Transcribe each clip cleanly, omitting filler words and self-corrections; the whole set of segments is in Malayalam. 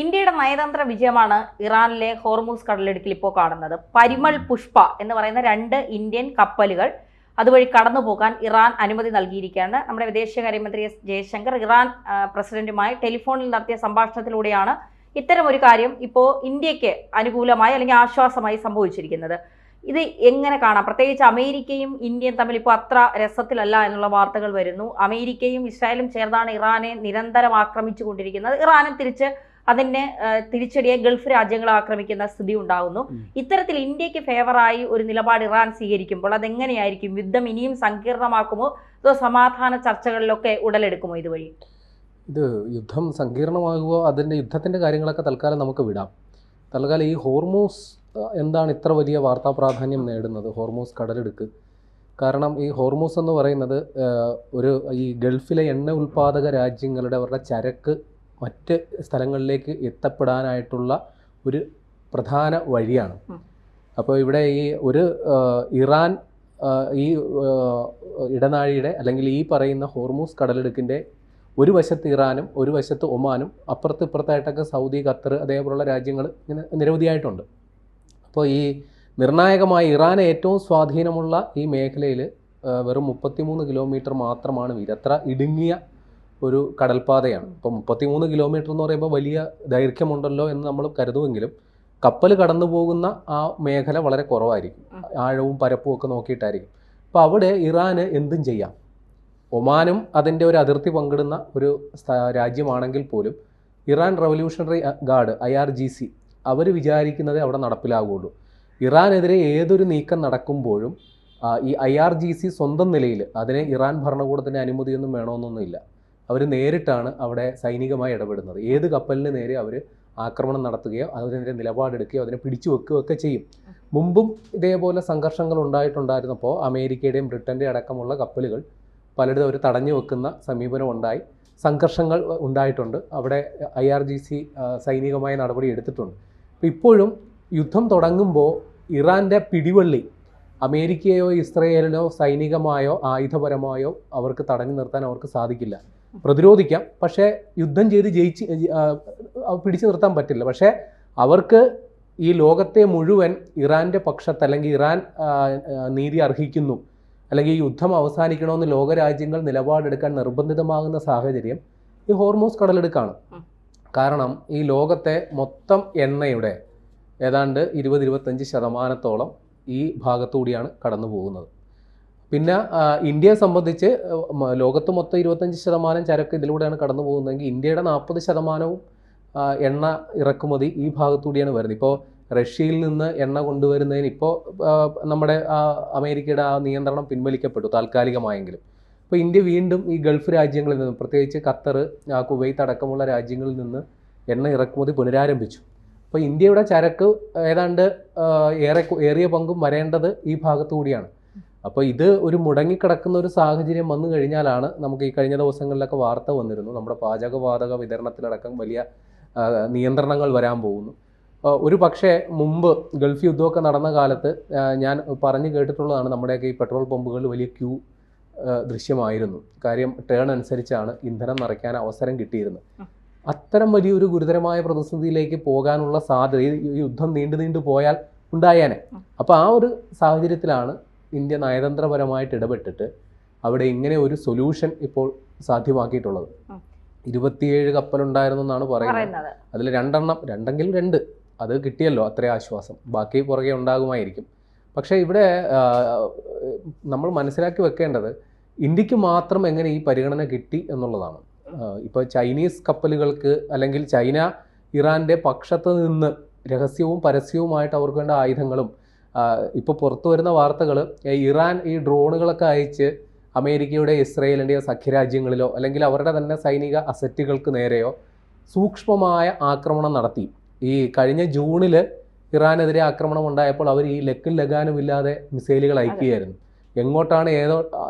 ഇന്ത്യയുടെ നയതന്ത്ര വിജയമാണ് ഇറാനിലെ ഹോർമൂസ് കടലിടുക്കിൽ ഇപ്പോൾ കാണുന്നത്. പരിമൾ പുഷ്പ എന്ന് പറയുന്ന 2 ഇന്ത്യൻ കപ്പലുകൾ അതുവഴി കടന്നു പോകാൻ ഇറാൻ അനുമതി നൽകിയിരിക്കുകയാണ്. നമ്മുടെ വിദേശകാര്യമന്ത്രി എസ് ജയശങ്കർ ഇറാൻ പ്രസിഡന്റുമായി ടെലിഫോണിൽ നടത്തിയ സംഭാഷണത്തിലൂടെയാണ് ഇത്തരമൊരു കാര്യം ഇപ്പോൾ ഇന്ത്യക്ക് അനുകൂലമായി അല്ലെങ്കിൽ ആശ്വാസമായി സംഭവിച്ചിരിക്കുന്നത്. ഇത് എങ്ങനെ കാണാം? പ്രത്യേകിച്ച് അമേരിക്കയും ഇന്ത്യയും തമ്മിൽ ഇപ്പോൾ അത്ര രസത്തിലല്ല എന്നുള്ള വാർത്തകൾ വരുന്നു. അമേരിക്കയും ഇസ്രായേലും ചേർന്നാണ് ഇറാനെ നിരന്തരം ആക്രമിച്ചു കൊണ്ടിരിക്കുന്നത്. ഇറാനും തിരിച്ചടിയെ ഗൾഫ് രാജ്യങ്ങൾ ആക്രമിക്കുന്ന സ്ഥിതി ഉണ്ടാകുന്നു. ഇത്തരത്തിൽ ഇന്ത്യക്ക് ഫേവറായി ഒരു നിലപാട് ഇറാൻ സ്വീകരിക്കുമ്പോൾ അതെങ്ങനെയായിരിക്കും? യുദ്ധം ഇനിയും സങ്കീർണമാക്കുമോ അതോ സമാധാന ചർച്ചകളിലൊക്കെ ഉടലെടുക്കുമോ ഇതുവഴി? ഇത് യുദ്ധം സങ്കീർണമാകുമോ? യുദ്ധത്തിൻ്റെ കാര്യങ്ങളൊക്കെ തൽക്കാലം നമുക്ക് വിടാം. തൽക്കാലം ഈ ഹോർമൂസ് എന്താണ് ഇത്ര വലിയ വാർത്താ പ്രാധാന്യം നേടുന്നത്? ഹോർമൂസ് കടലിടുക്ക്. കാരണം ഈ ഹോർമൂസ് എന്ന് പറയുന്നത് ഈ ഗൾഫിലെ എണ്ണ ഉൽപ്പാദക രാജ്യങ്ങളുടെ അവരുടെ ചരക്ക് മറ്റ് സ്ഥലങ്ങളിലേക്ക് എത്തപ്പെടാനായിട്ടുള്ള ഒരു പ്രധാന വഴിയാണ്. അപ്പോൾ ഇവിടെ ഇറാൻ ഈ ഇടനാഴിയുടെ അല്ലെങ്കിൽ ഈ പറയുന്ന ഹോർമൂസ് കടലിടുക്കിൻ്റെ ഒരു വശത്ത് ഇറാനും ഒരു വശത്ത് ഒമാനും ഇപ്പുറത്തായിട്ടൊക്കെ സൗദി, ഖത്തർ അതേപോലുള്ള രാജ്യങ്ങൾ ഇങ്ങനെ നിരവധിയായിട്ടുണ്ട്. അപ്പോൾ ഈ നിർണായകമായി ഇറാന് ഏറ്റവും സ്വാധീനമുള്ള ഈ മേഖലയിൽ വെറും 33 കിലോമീറ്റർ മാത്രമാണ് വീതി. അത്ര ഇടുങ്ങിയ ഒരു കടൽപ്പാതയാണ്. ഇപ്പോൾ 33 കിലോമീറ്റർ എന്ന് പറയുമ്പോൾ വലിയ ദൈർഘ്യമുണ്ടല്ലോ എന്ന് നമ്മൾ കരുതുമെങ്കിലും കപ്പൽ കടന്നു പോകുന്ന ആ മേഖല വളരെ കുറവായിരിക്കും. ആഴവും പരപ്പും ഒക്കെ നോക്കിയിട്ടായിരിക്കും. അപ്പോൾ അവിടെ ഇറാന് എന്തും ചെയ്യാം. ഒമാനും അതിൻ്റെ ഒരു അതിർത്തി പങ്കിടുന്ന ഒരു രാജ്യമാണെങ്കിൽ പോലും ഇറാൻ റവല്യൂഷണറി ഗാർഡ് IRGC അവർ വിചാരിക്കുന്നതേ അവിടെ നടപ്പിലാകുള്ളൂ. ഇറാനെതിരെ ഏതൊരു നീക്കം നടക്കുമ്പോഴും ഈ IRGC സ്വന്തം നിലയിൽ അതിന് ഇറാൻ ഭരണകൂടത്തിൻ്റെ അനുമതിയൊന്നും വേണമെന്നൊന്നുമില്ല. അവർ നേരിട്ടാണ് അവിടെ സൈനികമായി ഇടപെടുന്നത്. ഏത് കപ്പലിന് നേരെ അവർ ആക്രമണം നടത്തുകയോ അതിനെതിരെ നിലപാടെടുക്കുകയോ അതിനെ പിടിച്ചു വെക്കുകയോ ഒക്കെ ചെയ്യും. മുമ്പും ഇതേപോലെ സംഘർഷങ്ങൾ ഉണ്ടായിട്ടുണ്ടായിരുന്നപ്പോൾ അമേരിക്കയുടെയും ബ്രിട്ടൻ്റെയും അടക്കമുള്ള കപ്പലുകൾ പലരും അവർ തടഞ്ഞു വെക്കുന്ന സമീപനം ഉണ്ടായി. സംഘർഷങ്ങൾ ഉണ്ടായിട്ടുണ്ട്. അവിടെ IRGC സൈനികമായ നടപടി എടുത്തിട്ടുണ്ട്. അപ്പോൾ ഇപ്പോഴും യുദ്ധം തുടങ്ങുമ്പോൾ ഇറാൻ്റെ പിടിവള്ളി അമേരിക്കയോ ഇസ്രയേലിനോ സൈനികമായോ ആയുധപരമായോ അവർക്ക് തടഞ്ഞു നിർത്താൻ അവർക്ക് സാധിക്കില്ല. പ്രതിരോധിക്കാം, പക്ഷേ യുദ്ധം ചെയ്ത് പിടിച്ചു നിർത്താൻ പറ്റില്ല. പക്ഷേ അവർക്ക് ഈ ലോകത്തെ മുഴുവൻ ഇറാൻ്റെ പക്ഷത്ത് അല്ലെങ്കിൽ ഇറാൻ നീതി അർഹിക്കുന്നു അല്ലെങ്കിൽ ഈ യുദ്ധം അവസാനിക്കണമെന്ന് ലോകരാജ്യങ്ങൾ നിലപാടെടുക്കാൻ നിർബന്ധിതമാകുന്ന സാഹചര്യം ഈ ഹോർമൂസ് കടലെടുക്കാണ്. കാരണം ഈ ലോകത്തെ മൊത്തം എണ്ണയുടെ ഏതാണ്ട് 20-25% ഈ ഭാഗത്തുകൂടിയാണ് കടന്നു പോകുന്നത്. പിന്നെ ഇന്ത്യയെ സംബന്ധിച്ച് ലോകത്ത് മൊത്തം 25% ചരക്ക് ഇതിലൂടെയാണ് കടന്നു പോകുന്നതെങ്കിൽ ഇന്ത്യയുടെ 40% എണ്ണ ഇറക്കുമതി ഈ ഭാഗത്തുകൂടിയാണ് വരുന്നത്. ഇപ്പോൾ റഷ്യയിൽ നിന്ന് എണ്ണ കൊണ്ടുവരുന്നതിന് ഇപ്പോൾ നമ്മുടെ അമേരിക്കയുടെ ആ നിയന്ത്രണം പിൻവലിക്കപ്പെട്ടു താൽക്കാലികമായെങ്കിലും. ഇപ്പോൾ ഇന്ത്യ വീണ്ടും ഈ ഗൾഫ് രാജ്യങ്ങളിൽ നിന്ന് പ്രത്യേകിച്ച് ഖത്തർ, കുവൈത്ത് അടക്കമുള്ള രാജ്യങ്ങളിൽ നിന്ന് എണ്ണ ഇറക്കുമതി പുനരാരംഭിച്ചു. അപ്പോൾ ഇന്ത്യയുടെ ചരക്ക് ഏതാണ്ട് ഏറിയ പങ്കും വരേണ്ടത് ഈ ഭാഗത്തുകൂടിയാണ്. അപ്പോൾ ഇത് ഒരു മുടങ്ങിക്കിടക്കുന്ന ഒരു സാഹചര്യം വന്നു കഴിഞ്ഞാലാണ് നമുക്ക് ഈ കഴിഞ്ഞ ദിവസങ്ങളിലൊക്കെ വാർത്ത വന്നിരുന്നു നമ്മുടെ പാചകവാതക വിതരണത്തിലടക്കം വലിയ നിയന്ത്രണങ്ങൾ വരാൻ പോകുന്നു. ഒരു പക്ഷേ മുമ്പ് ഗൾഫ് യുദ്ധമൊക്കെ നടന്ന കാലത്ത് ഞാൻ പറഞ്ഞു കേട്ടിട്ടുള്ളതാണ്, നമ്മുടെയൊക്കെ ഈ പെട്രോൾ പമ്പുകളിൽ വലിയ ക്യൂ ദൃശ്യമായിരുന്നു. കാര്യം ടേൺ അനുസരിച്ചാണ് ഇന്ധനം നിറയ്ക്കാൻ അവസരം കിട്ടിയിരുന്നത്. അത്തരം വലിയൊരു ഗുരുതരമായ പ്രതിസന്ധിയിലേക്ക് പോകാനുള്ള സാധ്യത ഈ യുദ്ധം നീണ്ടു പോയാൽ ഉണ്ടായേനെ. അപ്പോൾ ആ ഒരു സാഹചര്യത്തിലാണ് ഇന്ത്യ നയതന്ത്രപരമായിട്ട് ഇടപെട്ടിട്ട് അവിടെ ഇങ്ങനെ ഒരു സൊല്യൂഷൻ ഇപ്പോൾ സാധ്യമാക്കിയിട്ടുള്ളത്. 27 കപ്പലുണ്ടായിരുന്നു എന്നാണ് പറയുന്നത്. അതിൽ 2 അത് കിട്ടിയല്ലോ, അത്രയും ആശ്വാസം. ബാക്കി പുറകെ ഉണ്ടാകുമായിരിക്കും. പക്ഷേ ഇവിടെ നമ്മൾ മനസ്സിലാക്കി വെക്കേണ്ടത് ഇന്ത്യക്ക് മാത്രം എങ്ങനെ ഈ പരിഗണന കിട്ടി എന്നുള്ളതാണ്. ഇപ്പോൾ ചൈനീസ് കപ്പലുകൾക്ക് അല്ലെങ്കിൽ ചൈന ഇറാൻ്റെ പക്ഷത്ത് നിന്ന് രഹസ്യവും പരസ്യവുമായിട്ട് അവർക്ക് വേണ്ട ആയുധങ്ങളും ഇപ്പോൾ പുറത്തു വരുന്ന വാർത്തകൾ ഇറാൻ ഈ ഡ്രോണുകളൊക്കെ അയച്ച് അമേരിക്കയുടെ ഇസ്രയേലിൻ്റെയോ സഖ്യരാജ്യങ്ങളിലോ അല്ലെങ്കിൽ അവരുടെ തന്നെ സൈനിക അസറ്റുകൾക്ക് നേരെയോ സൂക്ഷ്മമായ ആക്രമണം നടത്തി. ഈ കഴിഞ്ഞ ജൂണിൽ ഇറാനെതിരെ ആക്രമണം ഉണ്ടായപ്പോൾ അവർ ഈ ലക്കും ലഗാനും ഇല്ലാതെ മിസൈലുകൾ അയക്കുകയായിരുന്നു. എങ്ങോട്ടാണ്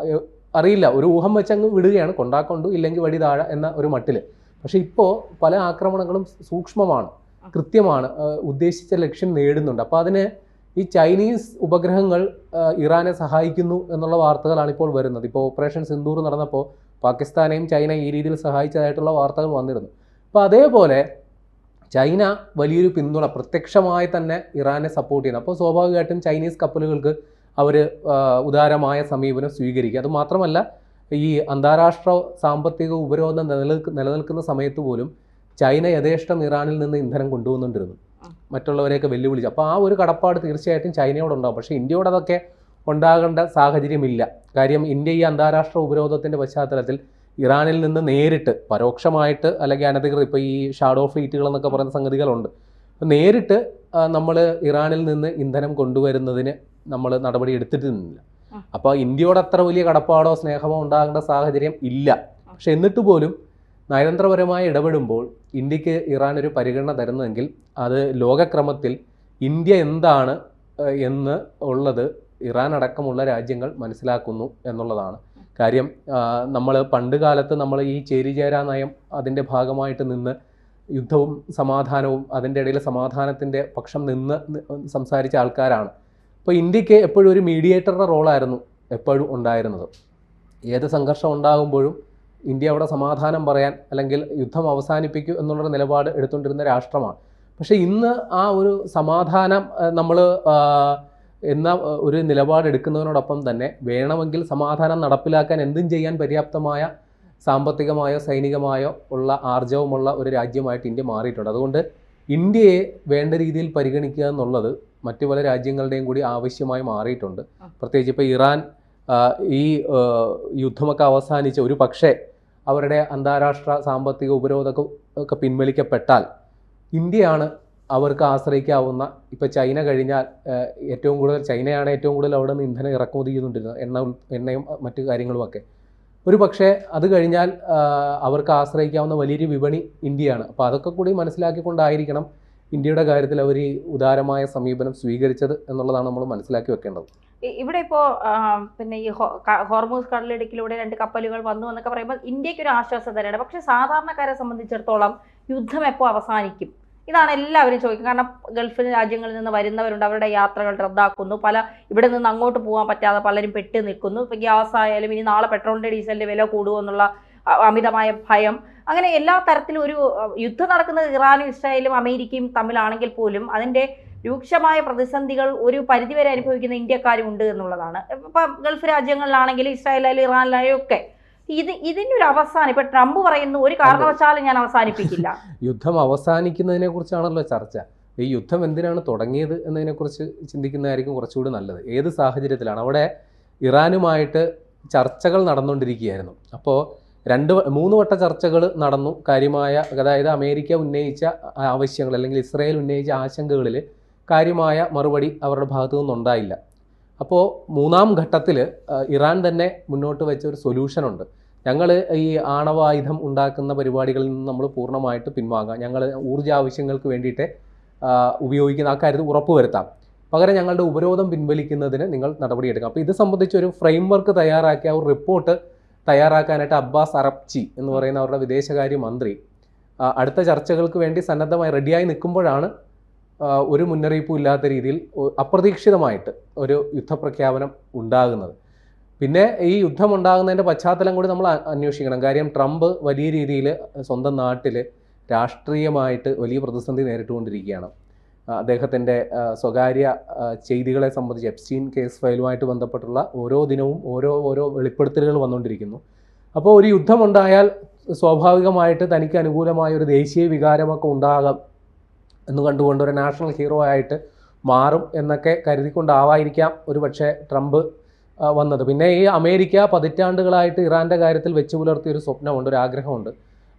അറിയില്ല, ഒരു ഊഹം വെച്ചങ്ങ് വിടുകയാണ്, കൊണ്ടാക്കൊണ്ടു ഇല്ലെങ്കിൽ വടി താഴ എന്ന ഒരു മട്ടിൽ. പക്ഷേ ഇപ്പോൾ പല ആക്രമണങ്ങളും സൂക്ഷ്മമാണ്, കൃത്യമാണ്, ഉദ്ദേശിച്ച ലക്ഷ്യം നേടുന്നുണ്ട്. അപ്പോൾ അതിന് ഈ ചൈനീസ് ഉപഗ്രഹങ്ങൾ ഇറാനെ സഹായിക്കുന്നു എന്നുള്ള വാർത്തകളാണ് ഇപ്പോൾ വരുന്നത്. ഇപ്പോൾ ഓപ്പറേഷൻ സിന്ദൂർ നടന്നപ്പോൾ പാകിസ്ഥാനെയും ചൈന ഈ രീതിയിൽ സഹായിച്ചതായിട്ടുള്ള വാർത്തകൾ വന്നിരുന്നു. അപ്പോൾ അതേപോലെ ചൈന വലിയൊരു പിന്തുണ പ്രത്യക്ഷമായി തന്നെ ഇറാനെ സപ്പോർട്ട് ചെയ്യുന്നു. അപ്പോൾ സ്വാഭാവികമായിട്ടും ചൈനീസ് കപ്പലുകൾക്ക് അവർ ഉദാരമായ സമീപനം സ്വീകരിക്കുക. അതുമാത്രമല്ല, ഈ അന്താരാഷ്ട്ര സാമ്പത്തിക ഉപരോധം നിലനിൽക്കുന്ന സമയത്ത് പോലും ചൈന യഥേഷ്ടം ഇറാനിൽ നിന്ന് ഇന്ധനം കൊണ്ടുവന്നുകൊണ്ടിരുന്നു, മറ്റുള്ളവരെയൊക്കെ വെല്ലുവിളിച്ചു. അപ്പോൾ ആ ഒരു കടപ്പാട് തീർച്ചയായിട്ടും ചൈനയോടുണ്ടാകും. പക്ഷേ ഇന്ത്യയോട് അതൊക്കെ ഉണ്ടാകേണ്ട സാഹചര്യമില്ല. കാര്യം ഇന്ത്യ ഈ അന്താരാഷ്ട്ര ഉപരോധത്തിൻ്റെ പശ്ചാത്തലത്തിൽ ഇറാനിൽ നിന്ന് നേരിട്ട് പരോക്ഷമായിട്ട് അല്ലെങ്കിൽ അനധികൃത ഇപ്പോൾ ഈ ഷാഡോ ഫ്ലീറ്റുകൾ എന്നൊക്കെ പറയുന്ന സംഗതികളുണ്ട്. നേരിട്ട് നമ്മൾ ഇറാനിൽ നിന്ന് ഇന്ധനം കൊണ്ടുവരുന്നതിന് നമ്മൾ നടപടി എടുത്തിട്ടില്ല. അപ്പോൾ ഇന്ത്യയോട് അത്ര വലിയ കടപ്പാടോ സ്നേഹമോ ഉണ്ടാകേണ്ട സാഹചര്യം ഇല്ല. പക്ഷെ എന്നിട്ട് പോലും നയതന്ത്രപരമായി ഇടപെടുമ്പോൾ ഇന്ത്യക്ക് ഇറാൻ ഒരു പരിഗണന തരുന്നതെങ്കിൽ അത് ലോകക്രമത്തിൽ ഇന്ത്യ എന്താണ് എന്ന് ഉള്ളത് ഇറാൻ അടക്കമുള്ള രാജ്യങ്ങൾ മനസ്സിലാക്കുന്നു എന്നുള്ളതാണ് കാര്യം. നമ്മൾ പണ്ട് കാലത്ത് നമ്മൾ ഈ ചേരിചേരാ നയം അതിൻ്റെ ഭാഗമായിട്ട് നിന്ന് യുദ്ധവും സമാധാനവും അതിൻ്റെ ഇടയിൽ സമാധാനത്തിൻ്റെ പക്ഷം നിന്ന് സംസാരിച്ച ആൾക്കാരാണ്. അപ്പോൾ ഇന്ത്യക്ക് എപ്പോഴും ഒരു മീഡിയേറ്ററുടെ റോളായിരുന്നു എപ്പോഴും ഉണ്ടായിരുന്നത്. ഏത് സംഘർഷം ഉണ്ടാകുമ്പോഴും ഇന്ത്യ അവിടെ സമാധാനം പറയാൻ അല്ലെങ്കിൽ യുദ്ധം അവസാനിപ്പിക്കൂ എന്നുള്ളൊരു നിലപാട് എടുത്തുകൊണ്ടിരുന്ന രാഷ്ട്രമാണ്. പക്ഷേ ഇന്ന് ആ ഒരു സമാധാനം നമ്മൾ എന്ന ഒരു നിലപാടെടുക്കുന്നതിനോടൊപ്പം തന്നെ വേണമെങ്കിൽ സമാധാനം നടപ്പിലാക്കാൻ എന്തും ചെയ്യാൻ പര്യാപ്തമായ സാമ്പത്തികമായോ സൈനികമായോ ഉള്ള ആർജവമുള്ള ഒരു രാജ്യമായിട്ട് ഇന്ത്യ മാറിയിട്ടുണ്ട്. അതുകൊണ്ട് ഇന്ത്യയെ വേണ്ട രീതിയിൽ പരിഗണിക്കുക എന്നുള്ളത് മറ്റു പല രാജ്യങ്ങളുടെയും കൂടി ആവശ്യമായി മാറിയിട്ടുണ്ട്. പ്രത്യേകിച്ച് ഇപ്പോൾ ഇറാൻ ഈ യുദ്ധമൊക്കെ അവസാനിച്ച് ഒരു പക്ഷേ അവരുടെ അന്താരാഷ്ട്ര സാമ്പത്തിക ഉപരോധമൊക്കെ പിൻവലിക്കപ്പെട്ടാൽ ഇന്ത്യയാണ് അവർക്ക് ആശ്രയിക്കാവുന്ന. ഇപ്പോൾ ചൈന കഴിഞ്ഞാൽ ഏറ്റവും കൂടുതൽ ചൈനയാണ് ഏറ്റവും കൂടുതൽ അവിടെ നിന്ന് ഇന്ധനം ഇറക്കുമതി ചെയ്തുകൊണ്ടിരുന്നത്, എണ്ണയും മറ്റു കാര്യങ്ങളുമൊക്കെ. ഒരു പക്ഷേ അത് കഴിഞ്ഞാൽ അവർക്ക് ആശ്രയിക്കാവുന്ന വലിയൊരു വിപണി ഇന്ത്യയാണ്. അപ്പോൾ അതൊക്കെ കൂടി മനസ്സിലാക്കിക്കൊണ്ടായിരിക്കണം ഇന്ത്യയുടെ കാര്യത്തിൽ അവർ ഈ ഉദാരമായ സമീപനം സ്വീകരിച്ചത് എന്നുള്ളതാണ് നമ്മൾ മനസ്സിലാക്കി വെക്കേണ്ടത്. ഇവിടെ ഇപ്പോൾ പിന്നെ ഈ ഹോർമൂസ് കടലിടുക്കിലൂടെ 2 കപ്പലുകൾ വന്നു എന്നൊക്കെ പറയുമ്പോൾ ഇന്ത്യക്ക് ഒരു ആശ്വാസം തന്നെയാണ്. പക്ഷേ സാധാരണക്കാരെ സംബന്ധിച്ചിടത്തോളം യുദ്ധം എപ്പോൾ അവസാനിക്കും? ഇതാണ് എല്ലാവരും ചോദിക്കുന്നത്. കാരണം ഗൾഫ് രാജ്യങ്ങളിൽ നിന്ന് വരുന്നവരുണ്ട്, അവരുടെ യാത്രകൾ റദ്ദാക്കുന്നു, ഇവിടെ നിന്ന് അങ്ങോട്ട് പോകാൻ പറ്റാതെ പലരും പെട്ട് നിൽക്കുന്നു. ഇപ്പോൾ ഗ്യാസ് ആയാലും ഇനി നാളെ പെട്രോളിൻ്റെ ഡീസലിൻ്റെ വില കൂടുമോ എന്നുള്ള അമിതമായ ഭയം. അങ്ങനെ എല്ലാ തരത്തിലും ഒരു യുദ്ധം നടക്കുന്നത് ഇറാനും ഇസ്രായേലും അമേരിക്കയും തമ്മിലാണെങ്കിൽ പോലും അതിൻ്റെ രൂക്ഷമായ പ്രതിസന്ധികൾ ഒരു പരിധിവരെ അനുഭവിക്കുന്ന ഇന്ത്യക്കാരും ഉണ്ട് എന്നുള്ളതാണ്. ഇപ്പം ഗൾഫ് രാജ്യങ്ങളിലാണെങ്കിലും ഇസ്രായേലായാലും ഇറാനിലായാലും ഒക്കെ ഇതിനൊരു അവസാനം ഇപ്പൊ ട്രംപ് പറയുന്നു ഒരു കാരണവശാലും ഞാൻ അവസാനിപ്പിക്കില്ല. യുദ്ധം അവസാനിക്കുന്നതിനെ കുറിച്ചാണല്ലോ ചർച്ച. ഈ യുദ്ധം എന്തിനാണ് തുടങ്ങിയത് എന്നതിനെക്കുറിച്ച് ചിന്തിക്കുന്നതായിരിക്കും കുറച്ചുകൂടി നല്ലത്. ഏത് സാഹചര്യത്തിലാണ്? അവിടെ ഇറാനുമായിട്ട് ചർച്ചകൾ നടന്നുകൊണ്ടിരിക്കുകയായിരുന്നു. അപ്പോൾ 2-3 വട്ട ചർച്ചകൾ നടന്നു. കാര്യമായ, അതായത് അമേരിക്ക ഉന്നയിച്ച ആവശ്യങ്ങൾ അല്ലെങ്കിൽ ഇസ്രായേൽ ഉന്നയിച്ച ആശങ്കകളിൽ കാര്യമായ മറുപടി അവരുടെ ഭാഗത്തു നിന്നുണ്ടായില്ല. അപ്പോൾ 3-ാം ഘട്ടത്തിൽ ഇറാൻ തന്നെ മുന്നോട്ട് വെച്ച ഒരു സൊല്യൂഷനുണ്ട്. ഞങ്ങൾ ഈ ആണവായുധം ഉണ്ടാക്കുന്ന പരിപാടികളിൽ നിന്ന് നമ്മൾ പൂർണ്ണമായിട്ട് പിൻവാങ്ങാം, ഞങ്ങൾ ഊർജ്ജ ആവശ്യങ്ങൾക്ക് വേണ്ടിയിട്ട് ഉപയോഗിക്കുന്ന ആ കാര്യത്തിൽ ഉറപ്പുവരുത്താം, പകരം ഞങ്ങളുടെ ഉപരോധം പിൻവലിക്കുന്നതിന് നിങ്ങൾ നടപടിയെടുക്കാം. അപ്പോൾ ഇത് സംബന്ധിച്ചൊരു ഫ്രെയിംവർക്ക് തയ്യാറാക്കിയ ഒരു റിപ്പോർട്ട് തയ്യാറാക്കാനായിട്ട് അബ്ബാസ് അറക്ചി എന്ന് പറയുന്ന അവരുടെ വിദേശകാര്യ മന്ത്രി അടുത്ത ചർച്ചകൾക്ക് വേണ്ടി സന്നദ്ധമായി റെഡിയായി നിൽക്കുമ്പോഴാണ് ഒരു മുന്നറിയിപ്പും ഇല്ലാത്ത രീതിയിൽ അപ്രതീക്ഷിതമായിട്ട് ഒരു യുദ്ധപ്രഖ്യാപനം ഉണ്ടാകുന്നത്. പിന്നെ ഈ യുദ്ധം ഉണ്ടാകുന്നതിൻ്റെ പശ്ചാത്തലം കൂടി നമ്മൾ അന്വേഷിക്കണം. കാര്യം ട്രംപ് വലിയ രീതിയിൽ സ്വന്തം നാട്ടിൽ രാഷ്ട്രീയമായിട്ട് വലിയ പ്രതിസന്ധി നേരിട്ടുകൊണ്ടിരിക്കുകയാണ്. അദ്ദേഹത്തിൻ്റെ സ്വകാര്യ ചെയ്തികളെ സംബന്ധിച്ച് എപ്സ്റ്റീൻ കേസ് ഫയലുമായിട്ട് ബന്ധപ്പെട്ടുള്ള ഓരോ ദിനവും ഓരോ വെളിപ്പെടുത്തലുകൾ വന്നുകൊണ്ടിരിക്കുന്നു. അപ്പോൾ ഒരു യുദ്ധമുണ്ടായാൽ സ്വാഭാവികമായിട്ട് തനിക്ക് അനുകൂലമായ ഒരു ദേശീയ വികാരമൊക്കെ ഉണ്ടാകാം എന്ന് കണ്ടുകൊണ്ട് ഒരു നാഷണൽ ഹീറോ ആയിട്ട് മാറും എന്നൊക്കെ കരുതിക്കൊണ്ടാവായിരിക്കാം ഒരു പക്ഷേ ട്രംപ് വന്നത്. പിന്നെ ഈ അമേരിക്ക പതിറ്റാണ്ടുകളായിട്ട് ഇറാൻ്റെ കാര്യത്തിൽ വെച്ചു പുലർത്തിയൊരു സ്വപ്നമുണ്ട്, ഒരു ആഗ്രഹമുണ്ട്.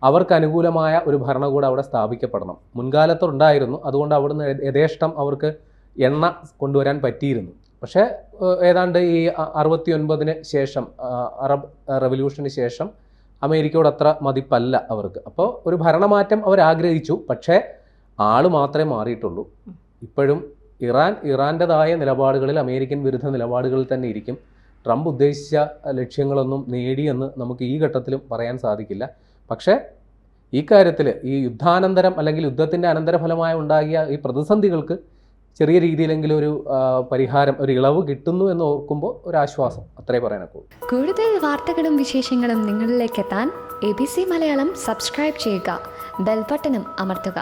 അവർക്ക് അനുകൂലമായ ഒരു ഭരണകൂടം അവിടെ സ്ഥാപിക്കപ്പെടണം. മുൻകാലത്തുണ്ടായിരുന്നു, അതുകൊണ്ട് അവിടുന്ന് യഥേഷ്ടം അവർക്ക് എണ്ണ കൊണ്ടുവരാൻ പറ്റിയിരുന്നു. പക്ഷേ ഏതാണ്ട് ഈ 69-ന് ശേഷം, അറബ് റവല്യൂഷന് ശേഷം അമേരിക്കയോട് അത്ര മതിപ്പല്ല അവർക്ക്. അപ്പോൾ ഒരു ഭരണമാറ്റം അവരാഗ്രഹിച്ചു. പക്ഷേ ആള് മാത്രമേ മാറിയിട്ടുള്ളൂ. ഇപ്പോഴും ഇറാൻ്റെതായ നിലപാടുകളിൽ, അമേരിക്കൻ വിരുദ്ധ നിലപാടുകളിൽ തന്നെ ഇരിക്കും. ട്രംപ് ഉദ്ദേശിച്ച ലക്ഷ്യങ്ങളൊന്നും നേടിയെന്ന് നമുക്ക് ഈ ഘട്ടത്തിലും പറയാൻ സാധിക്കില്ല. പക്ഷേ ഈ കാര്യത്തിൽ ഈ യുദ്ധാനന്തരം അല്ലെങ്കിൽ യുദ്ധത്തിൻ്റെ അനന്തരഫലമായി ഉണ്ടാകിയ ഈ പ്രതിസന്ധികൾക്ക് ചെറിയ രീതിയിലെങ്കിലും ഒരു പരിഹാരം, ഒരു ഇളവ് കിട്ടുന്നു എന്ന് ഓർക്കുമ്പോൾ ഒരു ആശ്വാസം, അത്രേ പറയാനൊക്കെ. കൂടുതൽ വാർത്തകളും വിശേഷങ്ങളും നിങ്ങളിലേക്ക് എത്താൻ ABC മലയാളം സബ്സ്ക്രൈബ് ചെയ്യുക, ബെൽ ബട്ടണും അമർത്തുക.